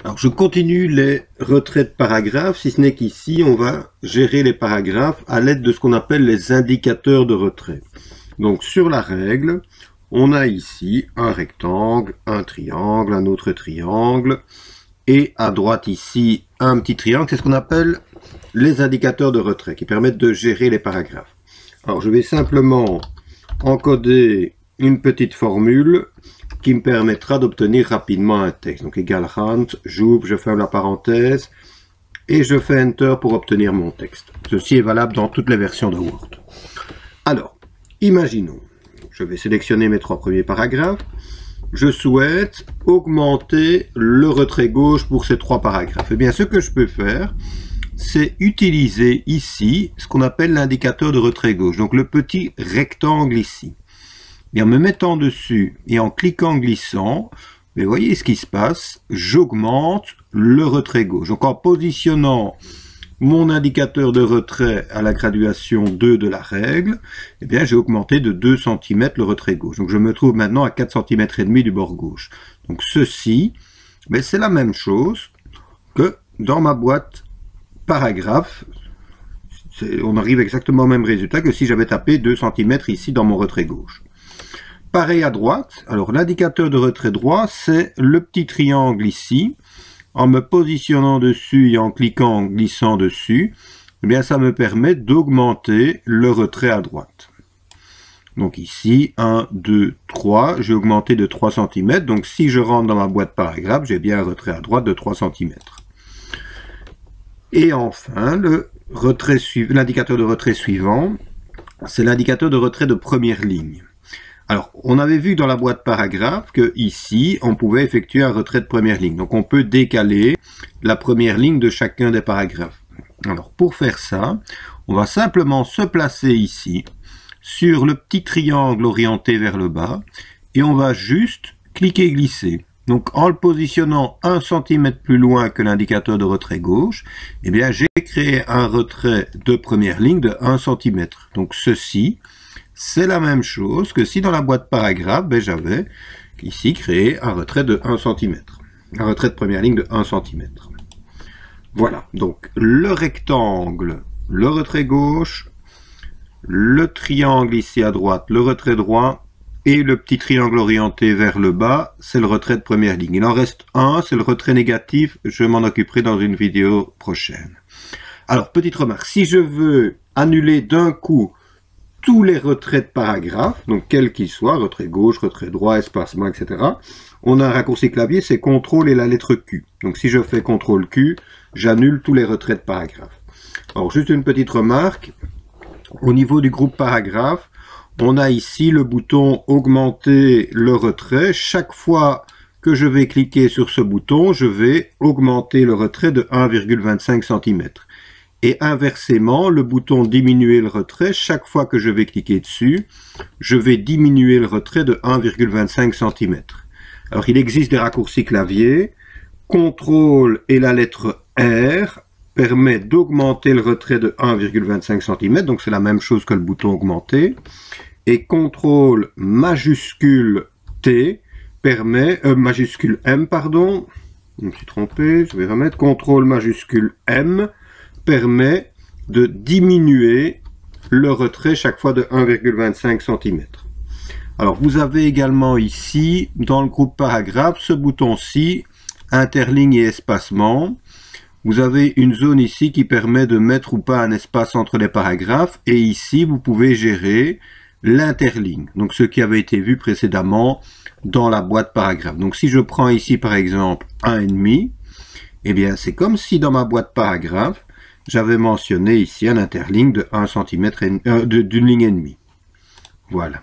Alors je continue les retraits de paragraphes, si ce n'est qu'ici on va gérer les paragraphes à l'aide de ce qu'on appelle les indicateurs de retrait. Donc sur la règle, on a ici un rectangle, un triangle, un autre triangle, et à droite ici un petit triangle, c'est ce qu'on appelle les indicateurs de retrait qui permettent de gérer les paragraphes. Alors je vais simplement encoder une petite formule qui me permettra d'obtenir rapidement un texte. Donc égal rand, j'ouvre, je ferme la parenthèse et je fais Enter pour obtenir mon texte. Ceci est valable dans toutes les versions de Word. Alors, imaginons, je vais sélectionner mes 3 premiers paragraphes. Je souhaite augmenter le retrait gauche pour ces 3 paragraphes. Eh bien, ce que je peux faire, c'est utiliser ici ce qu'on appelle l'indicateur de retrait gauche. Donc le petit rectangle ici. Et en me mettant dessus et en cliquant glissant, vous voyez ce qui se passe, j'augmente le retrait gauche. Donc en positionnant mon indicateur de retrait à la graduation 2 de la règle, eh bien j'ai augmenté de 2 cm le retrait gauche. Donc je me trouve maintenant à 4 cm et demi du bord gauche. Donc ceci, c'est la même chose que dans ma boîte paragraphe. On arrive exactement au même résultat que si j'avais tapé 2 cm ici dans mon retrait gauche. Pareil à droite, alors l'indicateur de retrait droit, c'est le petit triangle ici. En me positionnant dessus et en cliquant, en glissant dessus, eh bien ça me permet d'augmenter le retrait à droite. Donc ici, 1, 2, 3, j'ai augmenté de 3 cm. Donc si je rentre dans ma boîte paragraphe, j'ai bien un retrait à droite de 3 cm. Et enfin, l'indicateur de retrait suivant, c'est l'indicateur de retrait de première ligne. Alors, on avait vu dans la boîte paragraphe que ici, on pouvait effectuer un retrait de première ligne. Donc, on peut décaler la première ligne de chacun des paragraphes. Alors, pour faire ça, on va simplement se placer ici, sur le petit triangle orienté vers le bas, et on va juste cliquer glisser. Donc, en le positionnant 1 cm plus loin que l'indicateur de retrait gauche, eh bien, j'ai créé un retrait de première ligne de 1 cm. Donc, ceci, c'est la même chose que si dans la boîte paragraphe, j'avais ici créé un retrait de 1 cm. Un retrait de première ligne de 1 cm. Voilà, donc le rectangle, le retrait gauche, le triangle ici à droite, le retrait droit, et le petit triangle orienté vers le bas, c'est le retrait de première ligne. Il en reste un, c'est le retrait négatif, je m'en occuperai dans une vidéo prochaine. Alors, petite remarque, si je veux annuler d'un coup tous les retraits de paragraphes, donc quels qu'ils soient, retrait gauche, retrait droit, espacement, etc. On a un raccourci clavier, c'est CTRL et la lettre Q. Donc si je fais CTRL Q, j'annule tous les retraits de paragraphes. Alors juste une petite remarque, au niveau du groupe paragraphe, on a ici le bouton augmenter le retrait. Chaque fois que je vais cliquer sur ce bouton, je vais augmenter le retrait de 1,25 cm. Et inversement, le bouton diminuer le retrait, chaque fois que je vais cliquer dessus, je vais diminuer le retrait de 1,25 cm. Alors il existe des raccourcis clavier. CTRL et la lettre R permet d'augmenter le retrait de 1,25 cm, donc c'est la même chose que le bouton augmenter. Et CTRL majuscule T permet, majuscule M, pardon, je me suis trompé, je vais remettre CTRL majuscule M, permet de diminuer le retrait chaque fois de 1,25 cm. Alors vous avez également ici, dans le groupe paragraphe, ce bouton-ci, interligne et espacement. Vous avez une zone ici qui permet de mettre ou pas un espace entre les paragraphes, et ici vous pouvez gérer l'interligne, donc ce qui avait été vu précédemment dans la boîte paragraphe. Donc si je prends ici par exemple 1,5, eh bien c'est comme si dans ma boîte paragraphe, j'avais mentionné ici un interligne de 1 cm d'une ligne et demie. Voilà.